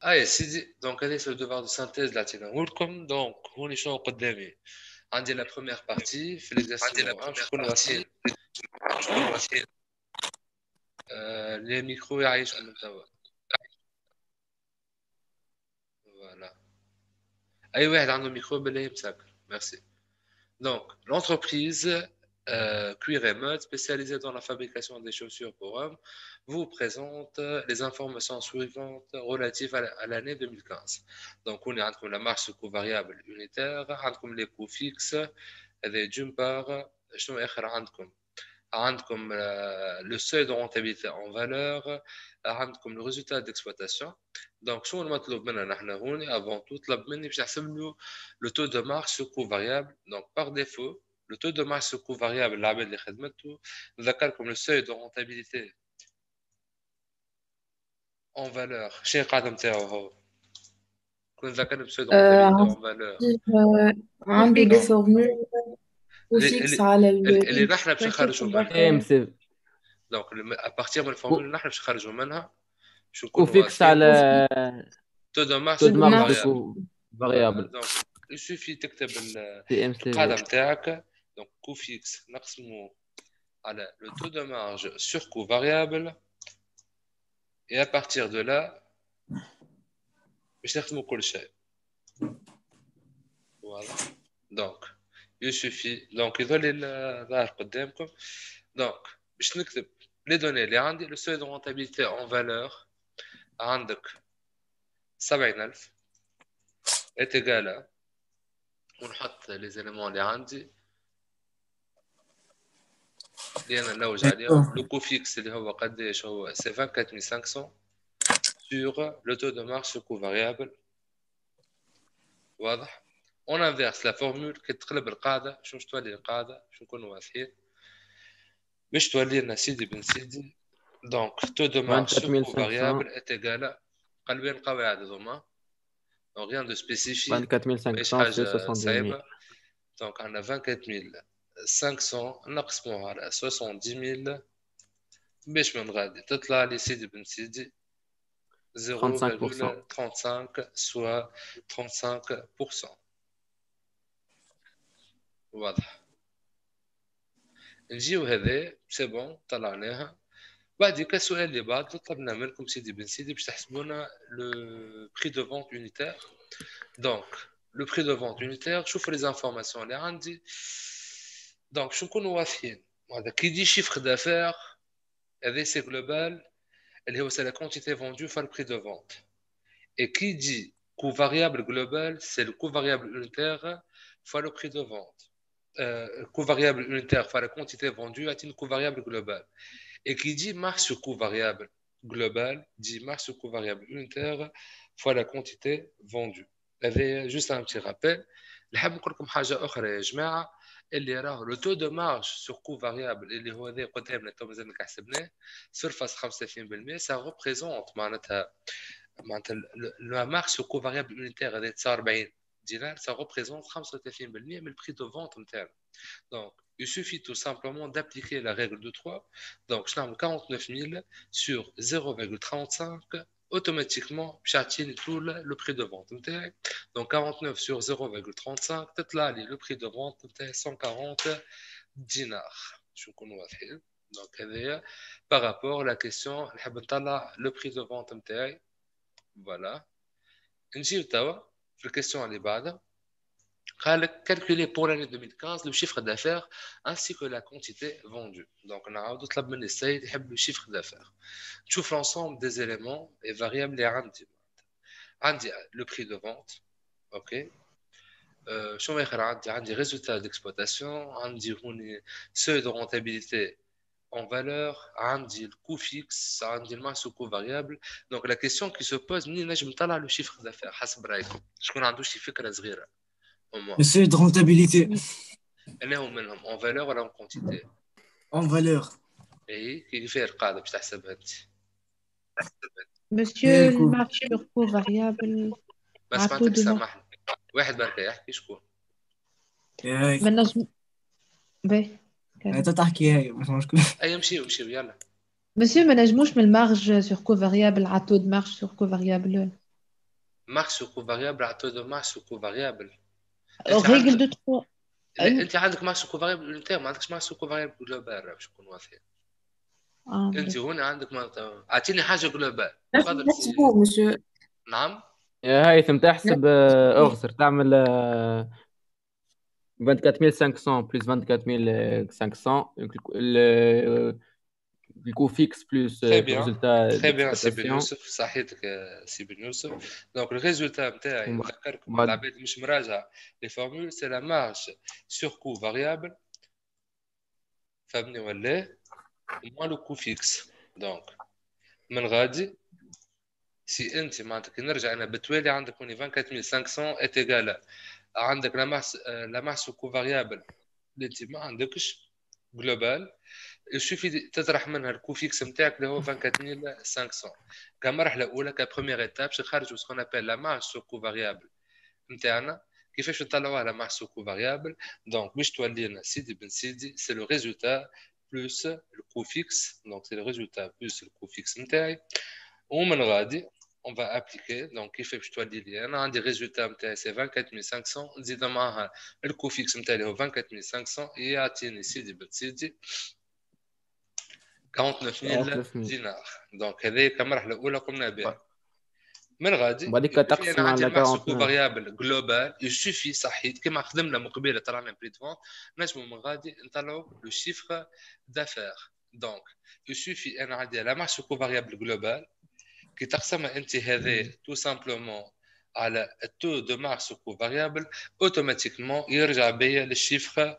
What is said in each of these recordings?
Ah, c'est donc allez sur le devoir de synthèse là, tiens. Welcome. Donc, on est chaud au قدامي. عندي la première partie في l'exercice numéro 1 شكون واضحين les micros يعيشوا من توا. Voilà. أي واحد عنده ميكرو بالله يمسكر. Merci. Donc, l'entreprise Cuir et Mode, spécialisée dans la fabrication des chaussures pour hommes, vous présente les informations suivantes relatives à l'année 2015. Donc, on a la marge sur coût variable unitaire, عندكم les coûts fixes, les jumpers, شنو آخر عندكم؟ عندكم le seuil de rentabilité en valeur, عندكم le résultat d'exploitation. Donc, شنو المطلوب منا نحن هون avant tout طلب مني باش نحسب له le taux de marge sur coût variable. Donc, par défaut, le taux de marge sur coût variable العباد اللي خدمته ذكركم le seuil de rentabilité en valeur. شنو القاعدة نتاعو هو؟ كون ذكرنا le seuil de rentabilité en valeur. عندي عنده دي Donc, فورمول وفيكس على اللي نحن باش نخرجوا البريسيبل منها. دافير. امسي Donc, à partir من الفورمول اللي نحن باش نخرجوا منها شو نكونوا وفيكس واضحين. على taux de marge تو sur دو coût مارش variable. سكو Voilà. فاريابل Donc, il suffit تكتب سي ام سي القاعدة في متاعك. Donc, coût fixe نقسمه على le taux de marge sur coût variable. Et à partir de là, باش نخدموا كل شيء. Voilà. Donc, il suffit. Donc, يظل الظاهر قدامكم. Donc, باش نكتب les données اللي عندي le seuil de rentabilité en valeur عندك 70000 est égal à ونحط les éléments اللي عندي اللي انا نلوج عليهم. لو كو فيكس اللي هو قداش هو سي 24500 sur le taux de marge sur coût variable. واضح. on inverse la formule كي تقلب القاعده شنو تولي القاعده شنو نكونوا واضحين باش تولي لنا سيدي بن سيدي. donc taux de marge sur coût 24500 variable est égal à قلبين القواعد هذوما. donc rien de spécifique ماهيش 24500 sur حاجه 70000 صعيبه. donc عندنا 24500 نقسموها على 70000 باش من غادي تطلع لي سيدي بن سيدي 35%. 0,35 soit 35%. واضح. نجيو هذا سي بون طلعناها. بعد السؤال اللي بعد طلبنا منكم سيدي بن سيدي باش تحسبونا لو بري دو فونت يونيتير. دونك لو بري دو فونت يونيتير شوفوا لي زانفورماسيون اللي عندي. دونك شو نكونوا واضحين. هذا كي يجي شيفر دافير هذا سي جلوبال اللي هو سي لا كونتيتي فوندو فال بري دو فونت. Et qui dit coût variable global, c'est le coût variable unitaire fois le prix de vente. Coût variable unitaire fois la quantité vendue est une coût variable global. Et qui dit marge sur coût variable global, dit marge sur coût variable unitaire fois la quantité vendue. هذا juste un petit rappel. نحب نقول لكم حاجة أخرى يا جماعة. اللي راه لو تو دو مارج سور كو فاريابل اللي هو هذا قدامنا تو مازال حسبناه 0.35% ça représente معناتها la marge sur coût variable unitaire هذا 49 دينار ça représente 35% من le prix de vente نتاعنا. Donc il suffit tout simplement d'appliquer la règle de 3. Donc je n'ai 49 000 sur 0,35 automatiquement j'atteins tout le prix de vente. Donc 49 sur 0,35 peut-être là le prix de vente 140 dinars. Je connais pas. Donc par rapport à la question le prix de vente voilà. نجيو توا في الكيستيون اللي بعدها. قال لك calculer pour l'année 2015 le chiffre d'affaires ainsi que la quantité vendue. Donc نعاودو طلب من السيد يحب le chiffre d'affaires. تشوف l'ensemble des éléments et variables اللي عندي le prix de vente. OK. شنو اخر عندي résultat d'exploitation عندي هوني seuil de rentabilité en valeur, عندي le coût fixe, عندي le marge au coût variable. Donc la question qui se pose, منين نجم نطلع le chiffre d'affaires حسب رايكم؟ شكون عنده شي فكرة صغيرة؟ au moins. Le seuil de rentabilité أنا هم منهم en valeur ولا en quantité؟ en valeur. اي كيف هي القاعدة باش تحسبها انت؟ Monsieur le marché sur coût variable ما à taux سمعتك de marge. سامحني. واحد بركة يحكي شكون؟ هاي ما نجم باهي انت تحكي هاي مش مشكلة. اي امشيو يلا. Monsieur ما نجموش من المارج sur coût variable à taux de marge sur coût variable. marque sur coût variable à taux de marge sur coût variable. règle de 3. لا انت عندك marge sur coût variable unitaire ما عندكش marge sur coût variable global باش نكون واضحين. انت هنا عندك اعطيني حاجه جلوبال تفضل سي. monsieur. نعم يا هيثم تحسب اغسر تعمل 24500 plus 24500 le coût fixe plus très le bien résultat très bien سي بن d'exploitation. يوسف صحيتك سي بن يوسف. دونك الريزولتا نتاعي نذكركم بعد- العباد مش مراجعه لي فورمول سي لا مارج سور كو فاريابل فهمني ولا موان لو كو فيكس. دونك من غادي سي انت معناتها كي نرجع انا بالتوالي عندك هوني 24500 ات ايغال عندك لا مارج سور كو فاريابل اللي انت ما عندكش جلوبال يشوفي تطرح منها الكو فيكس نتاعك اللي هو 24500 كمرحله اولى كبروميير ايتاب باش نخرجوا سكون ابل لا مارج سو كو فاريابل نتاعنا. كيفاش نطلعوها لا مارج سو كو فاريابل؟ دونك باش تولي لنا سيدي بن سيدي سي لو ريزولتا بلس الكو فيكس. دونك سي لو ريزولتا بلس الكو فيكس نتاعي ومن غادي on va appliquer. Donc كيف باش تولي لي انا عندي ريزولتا نتاعي سي 24500 نزيد معها الكو فيكس نتاعي اللي هو 24500 يعطيني سيدي بن سيدي 49000 دينار. دونك هذه كمرحله اولى قمنا بها. من غادي وبعديك تقسم عندي على المارج كو 49 فاريابل جلوبال يسوفي صحيت كما خدمنا من قبيله طلعنا بري دو نجموا من غادي نطلعوا لو شيفر دافير. دونك يسوفي انا عندي لا مارج كو فاريابل جلوبال كي تقسمها انت هذا تو سامبلومون على التو دو مارج كو فاريابل اوتوماتيكمون يرجع بيا للشيفر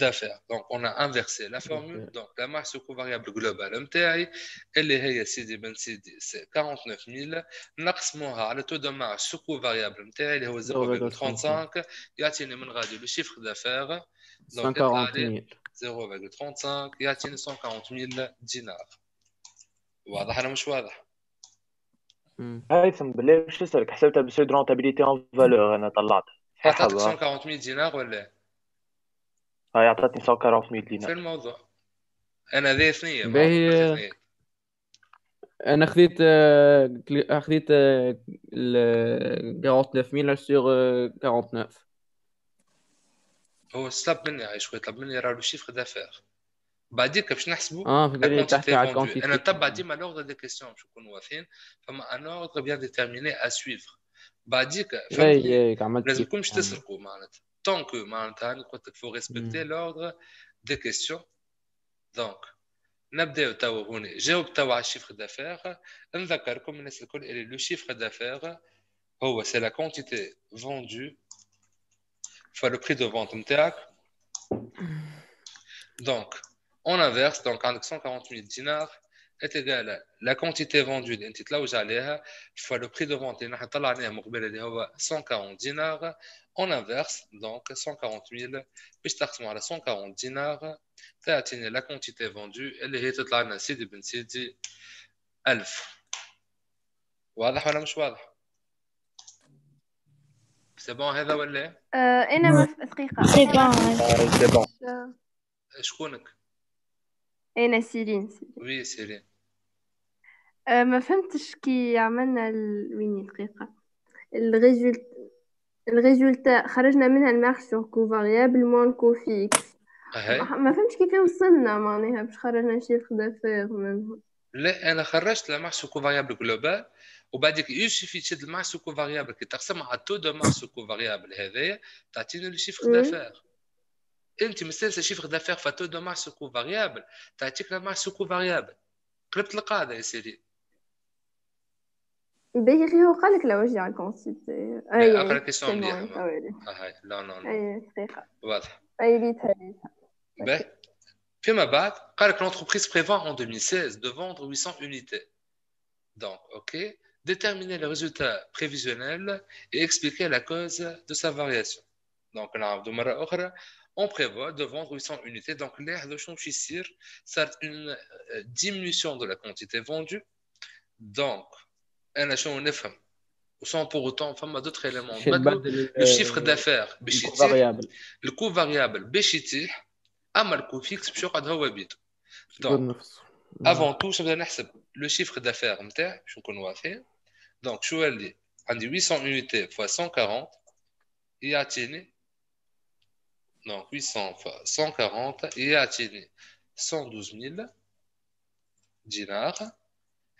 d'affaires. Donc, on a inversé la formule. Donc, la masse variable globale متاعي اللي هي سيدي بن سيدي c'est 49000 نقسموها على taux de marge sous variable متاعي اللي هو 0.35 يعطيني من غادي le chiffre d'affaires. Donc, 0.35 يعطيني 140000 دينار. واضح ولا مش واضح؟ هيثم بالله باش نسألك حسبتها بسيد رونتابيليتي اون فالور انا طلعت صحيح عطاتك 140000 دينار ولا؟ هاي عطاتني 140000 دينار. في الموضوع انا ذي ثنيه باهي انا خذيت 49000 sur 49. هو طلب مني عايش شوي طلب مني راه لو شيفر دافير بعديك باش نحسبوا في بالي تحكي على الكونتيتي. انا نتبع ديما لوغ دي كيسيون باش نكونوا واضحين فما ان اوردر بيان ديتيرميني ا سويفر بعديك لازمكمش تسرقوا معناتها طونك معناتها انا قلت لك فو ريسبكتي لوردر دي كيسيون. دونك نبداو توا هوني جاوب توا على الشيفر دافير. نذكركم الناس الكل اللي لو شيفر دافير هو سي لا كونتيتي فوندو فوا لو بري دو فونت نتاعك. دونك on inverse. Donc, عندك 140 000 dinars est égal à la quantité vendue اللي انت تلوج عليها fois le prix de vente اللي نحن طلعناه مقبل اللي هو 140 دينار. on inverse. Donc 140 000 باش تقسموا على 140 دينار تعطيني la quantité vendue اللي هي تطلع لنا سيدي بن سيدي 1000. واضح ولا مش واضح؟ سي بون هذا ولا؟ انا ما في دقيقه سي بون سي بون. شكونك؟ انا سيرين. وي سيرين. ما فهمتش كي عملنا ويني دقيقه الريزولتا خرجنا منها المارج سور كو فاريابل مون كو فيكس. ما فهمتش كيف وصلنا معناها باش خرجنا شيفر دافير منهم. لا انا خرجت لا مارج سور كو فاريابل جلوبال وبعدك يوسفي تشد المارج سور كو فاريابل كي تقسمها على تو دو مارج سور كو فاريابل هذايا تعطيني لو شيفر دافير. انت مستنسى شيفر دافير فاتو دو مارج سور كو فاريابل تعطيك لا مارج سور كو فاريابل. قلبت القاعده يا سيدي. باهي هو قال لك لا وجه على الكونسيبت. اقرا كيسيون مليحه. هاي لا اي دقيقه واضح. اي ليتها باهي فيما بعد قال لك l'entreprise prévoit en 2016 de vendre 800 unités. Donc, ok, déterminer le résultat prévisionnel et expliquer la cause de sa variation. Donc, on prévoit de vendre 800 unités. Donc, l'air de change c'est une diminution de la quantité vendue. Donc, sans pour autant, enfin, d'autres éléments. Le chiffre d'affaires, le coût variable, le coût fixe, donc, avant tout, je vais نحسب le chiffre d'affaires نتاعي باش نكون واضحين. Donc, شو اللي عندي 800 unités fois 140 يعطيني donc 800 fois 140 يعطيني 112 000 دينار.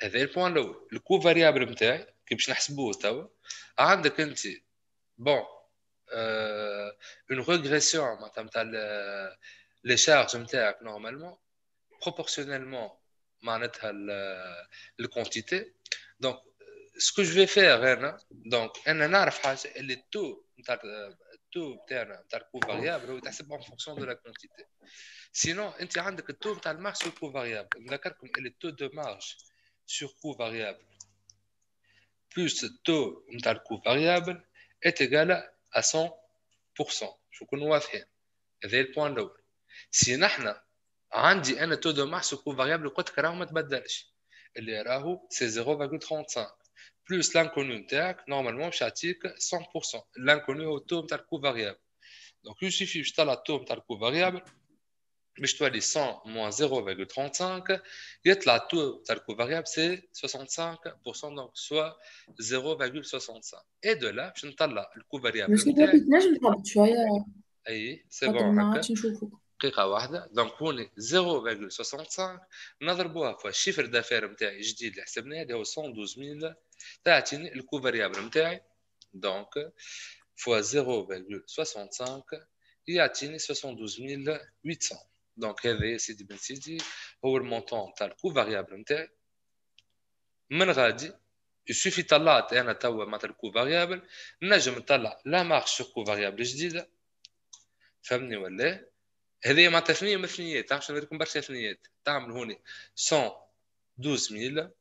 هذا البوان الاول. الكو فاريابل نتاعي كي باش نحسبوه توا عندك انت بون اون ريغريسيون معناتها نتاع لي شارج نتاعك نورمالمون proportionnellement معناتها الكونتيتي. دونك سكو جو في فير هنا دونك انا نعرف حاجه اللي التو نتاع التو نتاعنا نتاع الكو فاريابل هو يتحسب en fonction de la quantité. Sinon انت عندك التو نتاع المارج sur coût variable. نذكركم اللي التو دو مارج sur coût variable plus le taux de le coût variable est égal à 100%. شو كونوا واضحين. هذا البوان الاول. سي نحنا عندي انا تو دو مارج sur coût variable قلت لك راهو ما تبدلش اللي راهو سي 0.35 بلس لانكونو نتاعك نورمالمون باش يعطيك 100%. لانكونو هو التو نتاع الكو فاريابل. دونك يوسيفي باش تطلع التو نتاع الكو فاريابل باش تولي 100 moins 0.35 يطلع التو تاع الكو فاريابل سي 65% دونك سوا 0.65. اي دو لا باش نطلع الكو فاريابل ماشي نتاعي. بابي تنجم تهبط شوية اي سي خاطر بون ما هكا عادش نشوفك. دقيقه واحده. دونك هوني 0.65 نضربوها في الشيفر دافير نتاعي الجديد اللي حسبناه اللي هو 112 000 تعطيني الكو فاريابل نتاعي. دونك فوا 0.65 يعطيني 72800. دونك هذا يا سيدي بن سيدي هو المونطون تاع الكو فاريابل نتاعي. من غادي يسوفي طلعت انا توا معناتها الكو فاريابل نجم نطلع لا مارش سو كو فاريابل جديده. فهمني ولا؟ هذه معناتها ثنيه من ثنيات. باش نوريكم برشا ثنيات. تعمل هوني 112000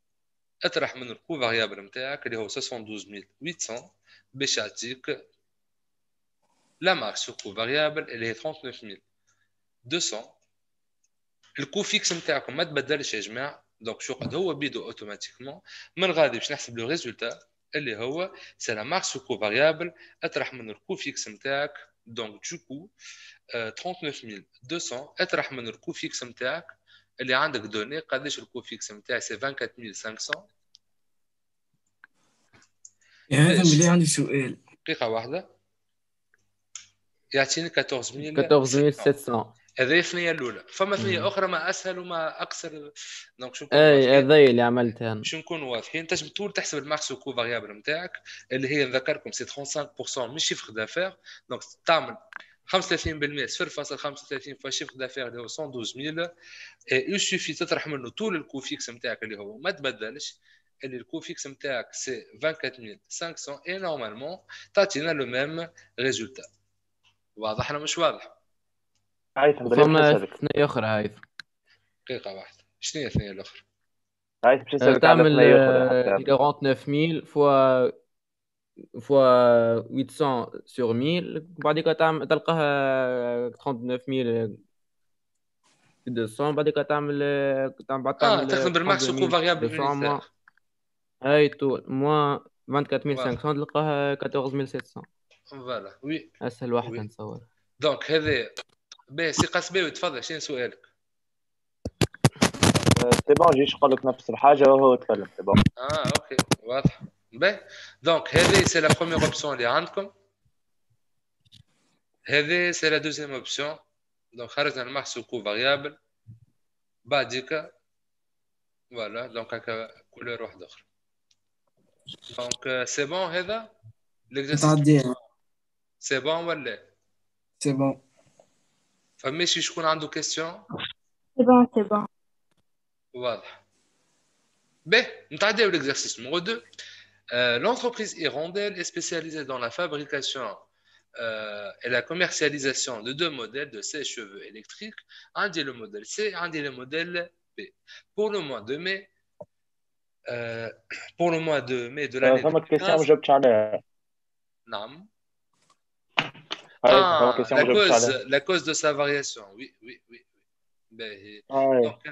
اطرح من الكو فاريابل نتاعك اللي هو 72800 باش يعطيك لا مارش سو كو فاريابل اللي هي 39200. الكو فيكس نتاعكم ما تبدلش يا جماعه. دونك شو قد هو بيدو اوتوماتيكمون. من غادي باش نحسب لو ريزولتا اللي هو سي لا مارش سو كو فاريابل اطرح من الكو فيكس نتاعك. دونك دوكو 39200 اطرح من الكو فيكس نتاعك اللي عندك دوني قداش الكو فيكس نتاعي سي 24500. يا هذا اللي عندي سؤال. دقيقه واحده يعطيني 14700. 14700. هذه الثنيه الاولى. فما ثنيه اخرى ما اسهل وما اكثر. دونك شو اي هذا اللي عملتها انا. باش نكونوا واضحين تنجم طول تحسب المارش كو فاريابل نتاعك اللي هي نذكركم سي 35% من شيفر دافير. دونك تعمل 35% 0.35 فوا شيفر دافير اللي هو 112000 يسوفي تطرح منه طول الكو فيكس نتاعك اللي هو ما تبدلش اللي الكو فيكس نتاعك سي 24500 اي نورمالمون تعطينا لو ميم ريزولتا. واضح ولا مش واضح؟ هايثم فما ثنية أخرى هايثم. دقيقة واحدة. شنو هي الثنية الأخرى؟ هايثم باش نسألك على تعمل ثنية أخرى. 49000 فوا 800 sur 1000 بعديك تلقاها 39200 بعديك تعمل تخدم بالماكس كو فاريابل يونيتير. اي تو موان 24500 تلقاها 14700. فوالا وي اسهل واحدة نتصور. دونك هذا باهي سي قاسباوي تفضل شنو سؤالك؟ سي بون جيش نقول لك نفس الحاجة وهو تكلم. سي بون اوكي واضح. باهي دونك هذه سي لا بروميير اوبسيون اللي عندكم. هذه سي لا دوزيام اوبسيون. دونك خرجنا المارش كو فاريابل بعديك فوالا. دونك هكا كولور واحدة أخرى. دونك سي بون هذا تعديها. سي بون ولا؟ سي بون. فماشي شكون عنده كيستيون؟ سي بون سي بون. واضح. باهي نتعداو l'exercice numéro 2. L'entreprise Hirondelle est spécialisée dans la fabrication et la commercialisation de deux modèles de sèche-cheveux électriques. Un dit le modèle C, un dit le modèle B. Pour le mois de mai, de l'année 2015. Non. La cause de sa variation. Oui. Donc,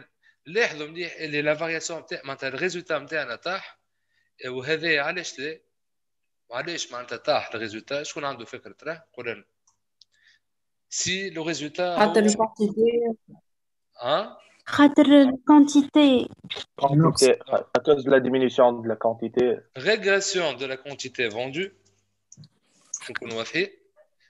لاحظوا مليح اللي لا فارياسيون تاع معناتها الريزولتا نتاعنا طاح. وهذا علاش لا؟ وعلاش معناتها طاح الريزولتا؟ شكون عنده فكره تراه؟ قول لنا. سي لو ريزولتا حتى لو كونتيتي خاطر الكونتيتي Quantité, à cause de la diminution de la quantité. Régression de la quantité vendue. Je ne connais pas.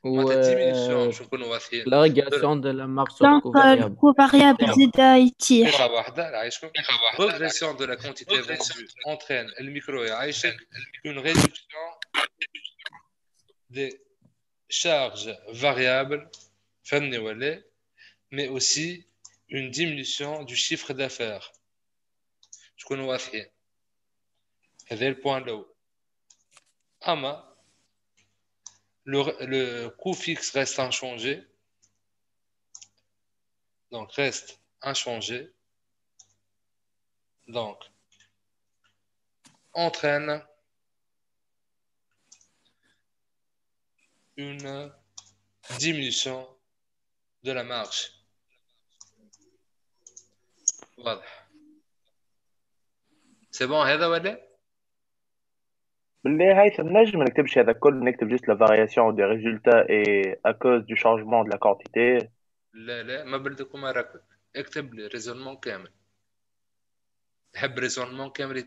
و Diminution. Je ne connais pas. la régression de la marge sur دونك coût variable. الكو فاريابل زيد يتيح. دقيقة واحدة عايشكم. Régression de la quantité vendue entraîne le micro et une réduction des charges variables, mais aussi une diminution du chiffre d'affaires. Je connais pas. C'est le point là. Ama, le coût fixe reste inchangé. Donc, reste inchangé. Donc, entraîne une diminution de la marge. Voilà. C'est bon, هذا ولا؟ بالله هيثم نجم ما نكتبش هذا الكل نكتب juste la variation des résultats et à cause du changement de la quantité. لا ما بردك وما راكب اكتب لي ريزونمون كامل. نحب ريزونمون كامل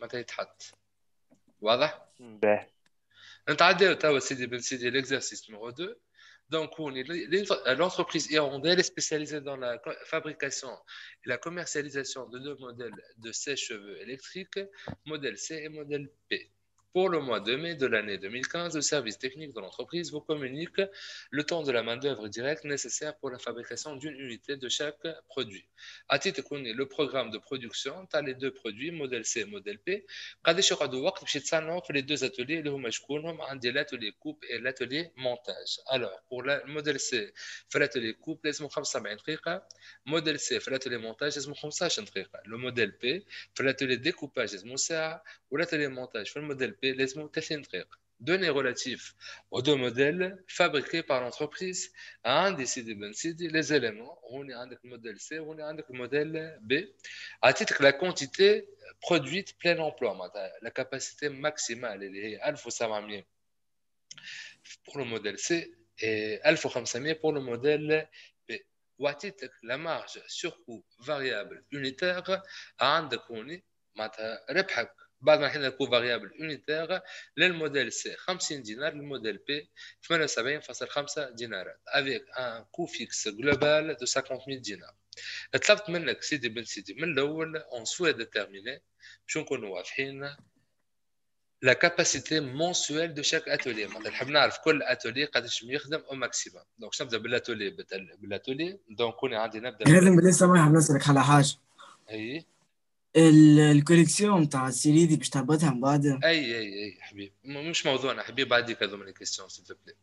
متى يتحط. واضح؟ باهي. نتعداو توا سيدي بن سيدي l'exercice numéro 2. Donc, l'entreprise hirondelle est spécialisée dans la fabrication et la commercialisation de deux modèles de sèche-cheveux électriques, modèle C et modèle P. Pour le mois de mai de l'année 2015, le service technique de l'entreprise vous communique le temps de la main-d'œuvre directe nécessaire pour la fabrication d'une unité de chaque produit. À titre connu, le programme de production, tu as les deux produits, modèle C et modèle P. Les deux ateliers, l'atelier coupe et l'atelier montage. Alors, pour le modèle C, l'atelier coupe, les modèle C, l'atelier montage, le modèle P, l'atelier découpage, ou l'atelier montage, le modèle P, les 30 دقيقة. Données relatifs aux deux modèles fabriqués par l'entreprise. Les éléments, on est avec le modèle C, on est avec le modèle B. À titre que la quantité produite plein emploi, la capacité maximale est 1700 pour le modèle C et 1500 pour le modèle B. Ou à titre que la marge sur coût variable unitaire عندك هوني معناتها ربحك بعد ما حنا الكو فاريابل unitaire للموديل C 50 دينار للموديل B 78.5 دينارات avec un coût fixe global de 50 000 دينار. طلبت منك سيدي بن سيدي من الاول on souhaite déterminer باش نكونوا واضحين la capacité mensuelle de chaque atelier. مثلا نحب نعرف كل اتولي قداش يخدم او ماكسيموم. دونك نبدا بالاتولي دونك كوني عندي نبدا هذا لسه ما حاب نسألك على حاجة. اي الكوليكسيون تاع السيري دي باش تهبطها من بعد. اي حبيبي مش موضوعنا حبيبي بعديك هذو من الكيستيون سيل بلي.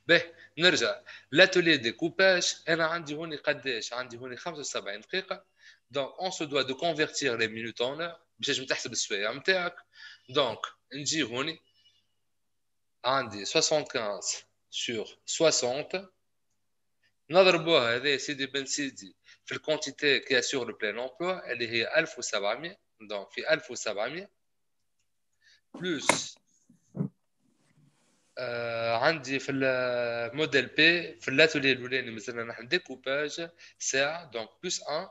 باهي نرجع لاتولي ديكوباج انا عندي هوني قداش عندي هوني 75 دقيقه. دونك اون سو دوا دو كونفيرتير لي مينوت اون اور باش تحسب السوايع نتاعك. دونك نجي هوني عندي 75 sur 60 نضربوها هذا سيدي بن سيدي في الكونتيتي كي اسور لو بلان امبلوا اللي هي 1700. دونك في 1700 بلس عندي في الموديل بي في الاتولي الاولاني مازلنا نحن ديكوباج ساعه دونك بلس 1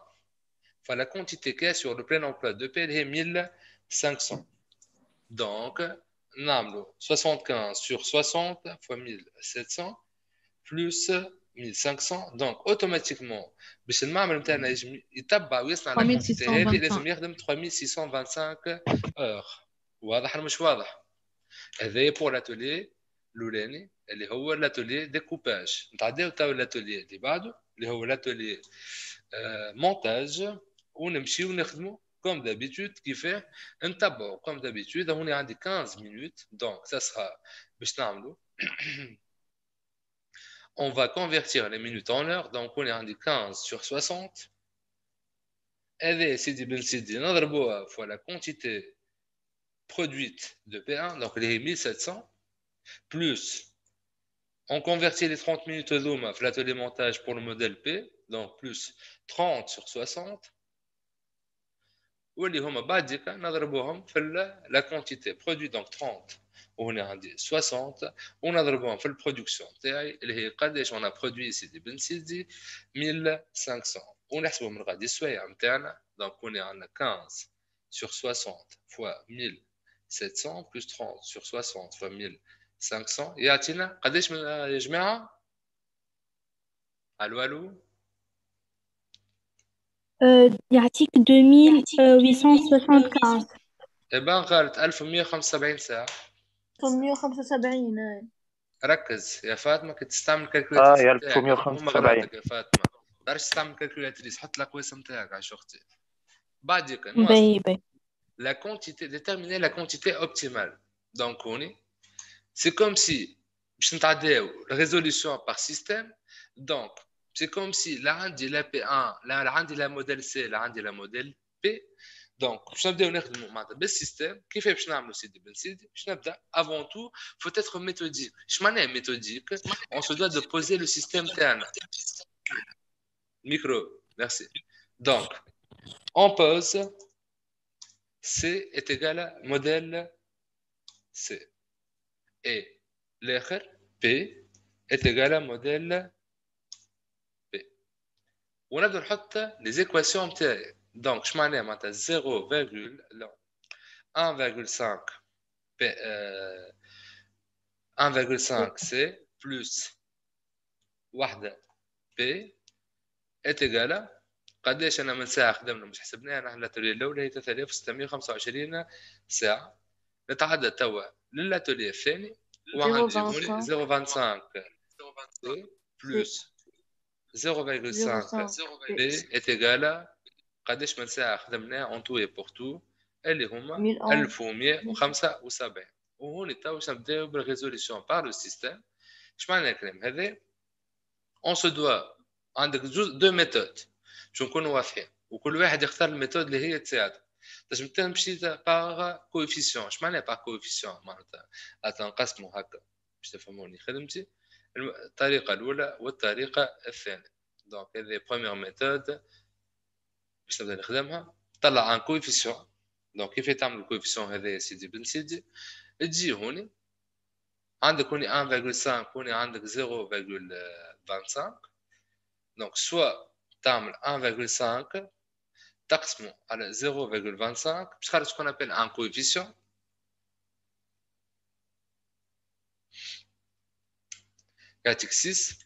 فلا كونتيتي كي اسور لو بلان امبلوا دو بي اللي هي 1500. دونك نعملوا 75 sur 60 fois 1700 plus 1500. Donc automatiquement باش المعمل نتاعنا يتبع ويصنع الكونتيتي هذه لازم يخدم 3625 اور. واضح ولا مش واضح؟ هذا بور لاتولي الاولاني اللي هو لاتولي ديكوباج. نتعداو تاو لاتولي اللي بعده اللي هو لاتولي مونتاج ونمشيو نخدموا comme d'habitude كيفاه نتبعوا comme d'habitude. هوني عندي 15 minutes donc ça sera باش نعملوا on va convertir les minutes en heures. Donc on est عندي 15 sur 60 هذا سيدي بن سيدي نضربوها fois la quantité produite de P1 donc les 1700 plus on convertit les 30 minutes هذوما في l'atelier montage pour le modèle P donc plus 30 sur 60 واللي هما بعديك نضربوهم في لا كونتيتي برودوي دونك 30 وهنا عندي 60 ونضربوهم في البرودكسيون تاعي اللي هي قداش انا برودوي سيدي بن سيدي 1500. ونحسبوا من غادي السوايع نتاعنا. دونك كوني عندنا 15 sur 60 fois 1700 plus 30 sur 60 fois 1500 يعطينا قداش من يا جماعه؟ الو يعطيك 2875. إبان غلط 1175 ساعة. 875. ركز يا فاطمة كي تستعمل الكالكولاتريس يا نتاعك. 1875. هما غلطك يا فاطمة. تعرفش تستعمل الكالكولاتريس، حط الأقواس نتاعك عايش أختي. بعديك نواصل. باهي. La quantité, déterminer la quantité optimale. Donc on est, c'est comme si باش نتعداو résolution par système. Donc c'est comme si là عندي la P1 là عندي la modèle C là عندي la modèle P. Donc باش نبداو نخدموا معناتها بالسيستم. كيف باش نعملوا سيدي بن سيدي؟ باش نبدا avant tout faut être méthodique. اش معناها méthodique؟ On se doit de poser le système تاعنا. Micro, merci. Donc on pose C est égal à modèle C et l'autre P est égal à modèle P. ونبدأ نحط les équations نتاعي. Donc je معناها معناتها 1,5 P 1,5 C plus 1 P est égal à قداش انا من ساعه خدمنا مش حسبناها نحن الاتوليه الاولى هي 3625 ساعه. نتعدى توا للاتوليه الثاني وعندي هوني 0,25 بلس 0,5 بي est égal à قداش من ساعه خدمناها اون تو اي بور تو اللي هما 1175. وهوني توا باش نبداو بالريزوليسيون بار لو سيستيم. اش معنى الكلام هذا؟ اون سو دوا عندك دو ميثود باش نكونوا واضحين وكل واحد يختار الميثود اللي هي تساعده. تنجم تمشي باغ كوفيسيون. اش معناها باغ كوفيسيون؟ معناتها تنقسموا هكا باش تفهموني خدمتي. الطريقه الاولى والطريقه الثانيه. دونك هذه بروميير ميثود باش نبدا نخدمها. طلع ان كوفيسيون. دونك كيف تعمل الكوفيسيون هذا يا سيدي بن سيدي؟ تجي هوني عندك هوني 1,5 هوني عندك 0,25. دونك سوا تعمل 1,5 تقسمه على 0,25 باش تخرج ce qu'on appelle un coefficient. يعطيك 6.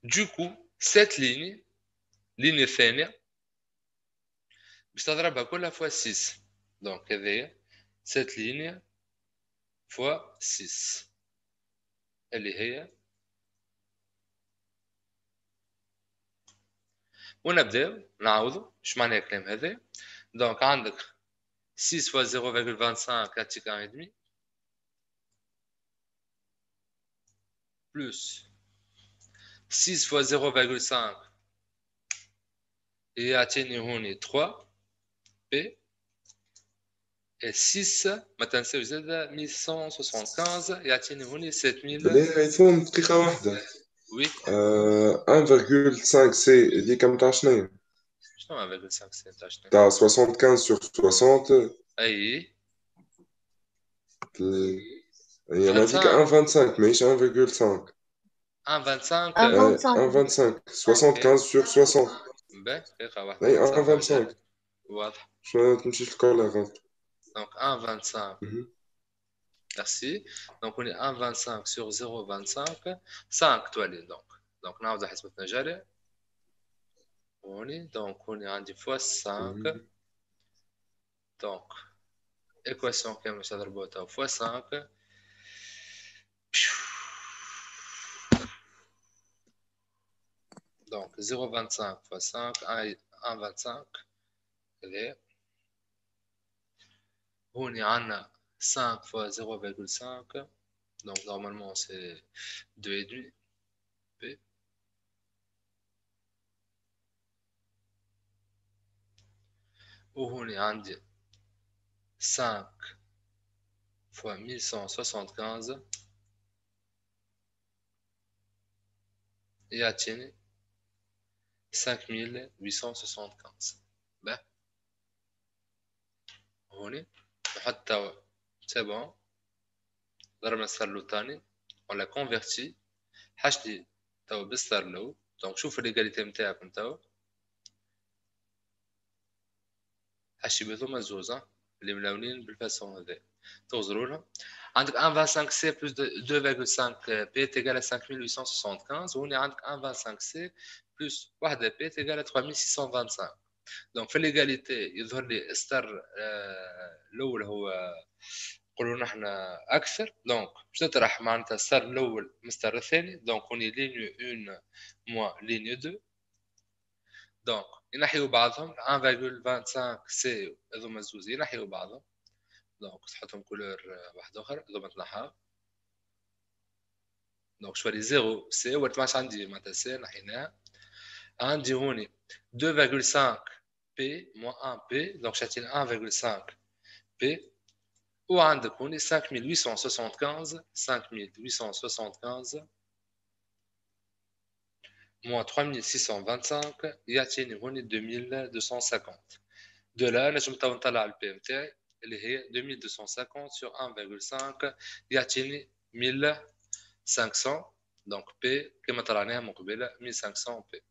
Du coup cette ligne الثانية باش تضربها كلها fois 6. دونك هذايا cette ligne fois 6 اللي هي ونبداو نعوضوا. اش معنى الكلام هذا؟ دونك عندك 6 fois 0,25 يعطيك 1,5 plus 6 fois 0,5 يعطيني هوني 3 بي et 6 ما تنساوش زاد 1175 يعطيني هوني 7000. بلي يفهم دقيقة واحدة. وي 1,5 سي اللي كم تاع شنو؟ شنو 1,5 سي تاع شنو؟ تاع 75 sur 60. اي هي ما ديك 1,25 ماهيش 1,5. 1,25 1,25 75 sur 60. باهي دقيقة واحدة. اي 1,25 واضح. شنو تمشي في الكل غلط. Donc 1,25. Merci. Donc on est 1,25 sur 0,25. 5 toiles donc. Donc نعاود حسبتنا جاري. Donc on est عندي fois 5. Donc équation كاملة تضربوها fois 5. Donc 0,25 fois 5 1,25 كذا. هوني عنا 5 fois 0,5. Donc normalement c'est 2,5 P. وهوني عندي 5 fois 1175 يعطيني 5875. باه هوني نحط توا سي بون ضربنا الستار الثاني on l'a converti حاجتي توا بالستار لو. دونك شوف الإيغاليتي نتاعكم توا حاشي هذوما الزوز اللي ملاونين بالفاسون هذا توصلوا لها. عندك 1.25 سي بلس 2.5 بي تيغال 5875 وهنا عندك 1.25 سي بلس 1 بي تيغال 3625. دونك في ليغاليتي يظهر لي ستار الاول هو نقولوا نحن اكثر. دونك باش نطرح معناتها ستار الاول من ستار الثاني. دونك هوني لينيو 1 موا لينيو 2. دونك ينحيوا بعضهم 1.25 سي هذوما الزوز ينحيوا بعضهم. دونك تحطهم كولور واحد اخر هذوما تنحاو. دونك شوالي 0 سي ولات ماش عندي معناتها سي نحيناها. عندي هوني 2.5 بي moins 1 بي دونك شاتين 1.5 بي. وعندك هوني 5875 moins 3625 يعطيني هوني 2250. دو لا نجم تو نطلع البي نتاعي اللي هي 2250 sur 1.5 يعطيني 1500. دونك بي كما طلعناها من قبيله 1500 بي.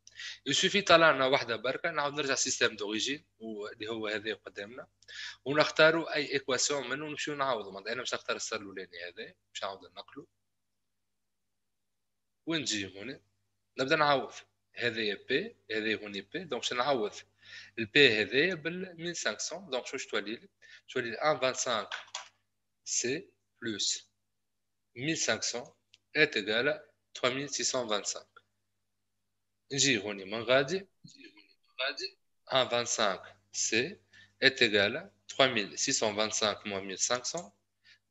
يسوفي طلعنا واحده بركه نعاود نرجع سيستم دوريجين اللي هو هذا قدامنا ونختاروا اي ايكواسيون منه ونمشيو نعوضوا. معناتها انا باش نختار السر الاولاني هذا باش نعاود ننقله ونجي هنا نبدا نعوض. هذايا بي هذايا هوني بي دونك باش نعوض البي هذايا بال 1500. دونك شو تولي لي 1.25 سي بلس 1500 est égal à 3625. نجي هوني من غادي 1.25 سي est égal à 3625 moins 1500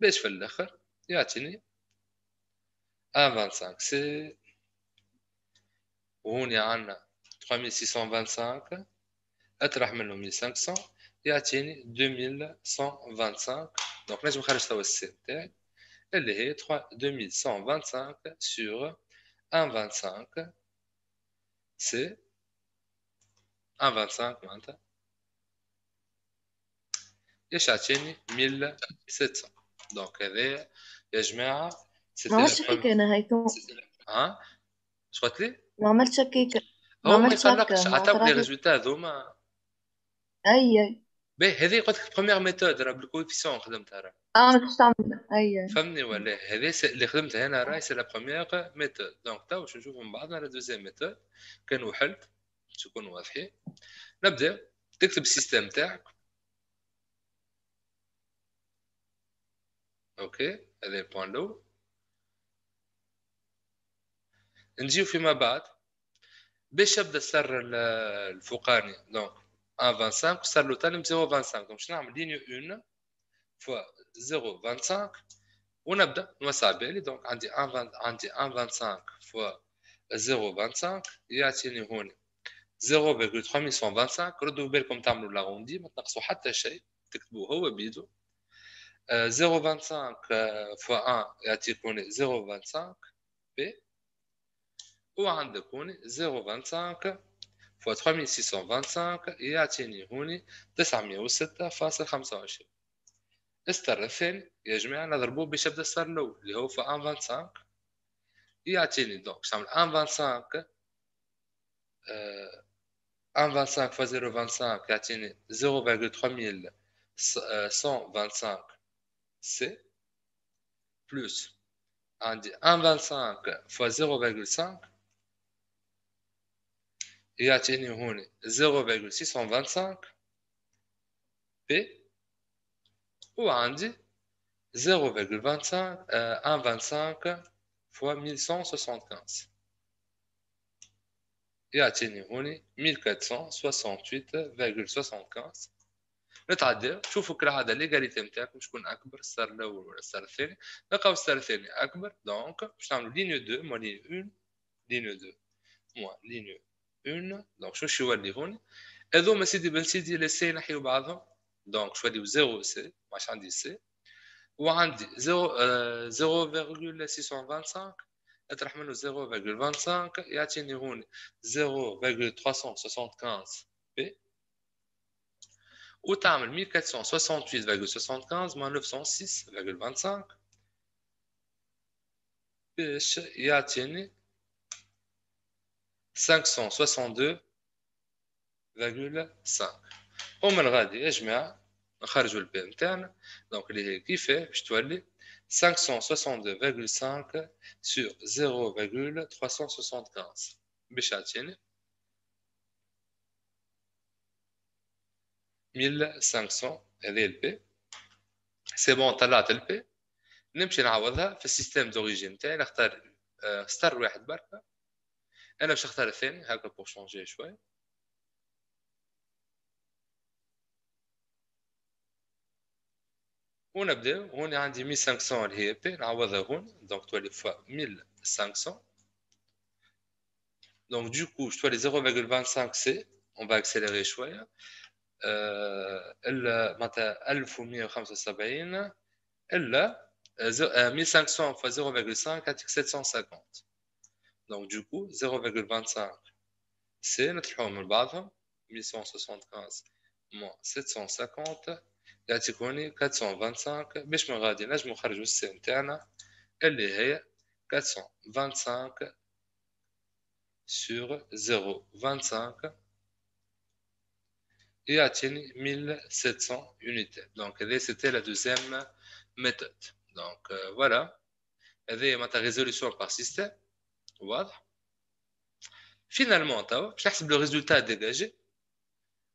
باش في الاخر يعطيني 1.25 سي. وهوني عندنا 3625 اطرح منه 1500 يعطيني 2125. دونك نجم نخرج توا السي تاعي اللي هي 2125 sur 1.25 سي 1.25 معناتها ايش عطيني 1700. دونك هذا يا جماعه ما عملتش هيك انا هيكم. شو قلت لي؟ ما عملتش هيك. هو ما يقلقش عطاك لي ريزولتا هذوما. اي باهي هذه قلت لك بروميير ميثود راه بالكوفيسيون خدمتها راه. ما تستعمل اي فهمني ولا هذه اللي خدمتها انا راهي سي لا بروميير ميثود. دونك تو باش نشوفوا من بعضنا لا دوزيام ميثود كانوا حل باش يكونوا واضحين. نبدا تكتب السيستم تاعك. اوكي هذا البوان الاول. نجيو فيما بعد باش يبدا السر الفوقاني. دونك 1.25 صار له تاني 0.25. دونك باش نعمل لينيو 1 فوا 0.25 ونبدا نوسع بالي. دونك عندي 1.25 فوا 0.25 يعطيني هوني 0.325. ردوا بالكم تعملوا لاغوندي ما تنقصوا حتى شيء تكتبوه هو بيدو. 0.25 فوا 1 يعطيكم 0.25 بي. وعندك هوني 0.25 فوا 3625 يعطيني هوني 906.25. الستار الثاني يا جماعه نضربوه باش يبدا الستار الاول اللي هو في 1.25 يعطيني. دونك باش نعمل 1.25 1.25 فوا 0.25 يعطيني 0.3125 سي بلس عندي 1.25 فوا 0.5 يعطيني هوني 0.625 بي. وعندي 0.25 1.25 فوا 1175 يعطيني هوني 1468.75. نتعدى شوفوا كالعاده ليغاليتي نتاعكم شكون اكبر الستار الاول ولا الستار الثاني. نلقاو الستار الثاني اكبر. دونك باش نعملوا لينيو 2 موا لينيو 1 لينيو 2 موا لينيو 1. دونك شو يولي هوني هذوما سيدي بن سيدي لي سي نحيو بعضهم. دونك شو يوليو 0 سي ماش عندي سي. وعندي 0.625 اطرح منه 0.25 يعطيني هوني 0.375 بي. وتعمل 1468.75 moins 906.25 باش يعطيني 562.5. ومن غادي يا جماعه نخرجوا البي نتاعنا دونك اللي هي كيفاه باش تولي 562,5 sur 0,375 باش يعطيني 1500. هذه البي سي بون طلعت البي نمشي نعوضها في السيستم دوريجين تاعي نختار ستار واحد بركه انا باش نختار الثاني هكا بور شونجي شويه ونبداو هون عندي 1500 اللي هي بي نعوضها هون دونك تولي فوا 1500 دونك دو كو تولي 0,25 سي on va accélérer شويه الا معناتها 1175 الا 1500 fois 0,5 يعطيك 750 دونك دو كو 0,25 سي نطرحوهم من بعضهم 1175 moins 750 يعطيكوني 425 باش من غادي نجمو نخرجو السي نتاعنا اللي هي 425 sur 0,25 يعطيني 1700 unités. Donc c'était la deuxième méthode. Donc voilà, هذه معناتها résolution par système واضح. Finalement توا باش نحسب le résultat dégagé.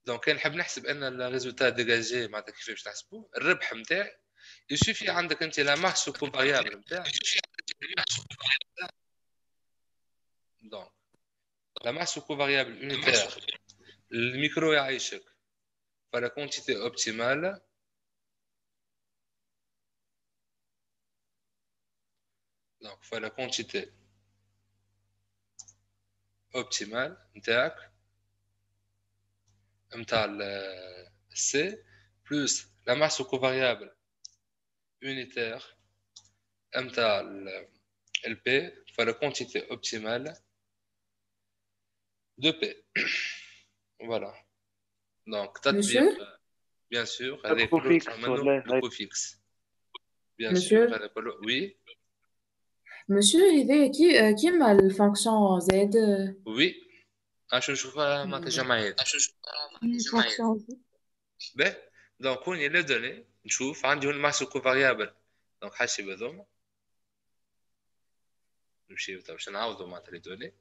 Donc كان نحب نحسب ان le résultat dégagé معناتها كيفاش باش نحسبوه الربح نتاعي يسوفي عندك انت لا مارج سو كوفاريابل نتاعك. Donc la masse sous covariable unitaire le micro يعيشك la quantité optimale donc la quantité optimale نتاعك نتاع C plus la masse sous covariable unitaire نتاع le P la quantité optimale de P. Voilà. Donc, Monsieur? Bien sûr, Le avec coût fixe, le coût fixe. Bien Monsieur? sûr. Oui, Monsieur, qui a la fonction Z? oui. Je نشوفها معناتها جمعيات. fonction باهي. Donc, هوني لي دوني نشوف عندي هون ماسو كوفاريابل. Donc, حاسب هذوما. نمشيو تو باش نعاودو معناتها لي دوني.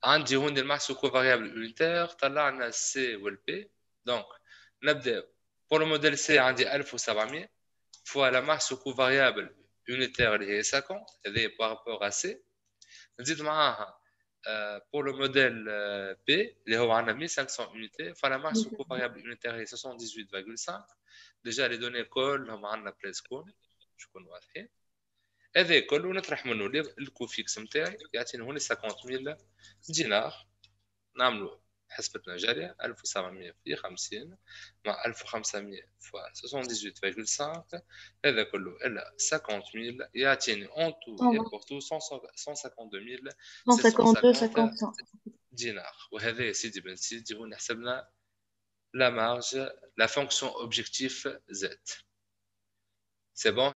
عندي هون الماسو كوفاريابل يونيتير طلعنا السي والبي دونك نبدا بور الموديل سي عندي 1700 فوا لا ماسو كوفاريابل يونيتير اللي هي 50 هذه بارابور ا سي نزيد معاها بور لو موديل بي اللي هو عندنا 1500 يونيتي فلا ماسو كوفاريابل يونيتير هي 78.5 ديجا لي دوني كلهم عندنا بليسكون شكون واضحين هذا كله نطرح منه الكو فيكس نتاعي يعطيني هوني 50000 دينار نعملوا حسبتنا جاريه 1700 في 50 مع 1500 فوا 78.5 هذا كله الا 50000 يعطيني اون تو يبورتو 152750 دينار وهذا يا سيدي بن سيدي هون حسبنا لا مارج لا فونكسيون اوبجيكتيف زد سي بون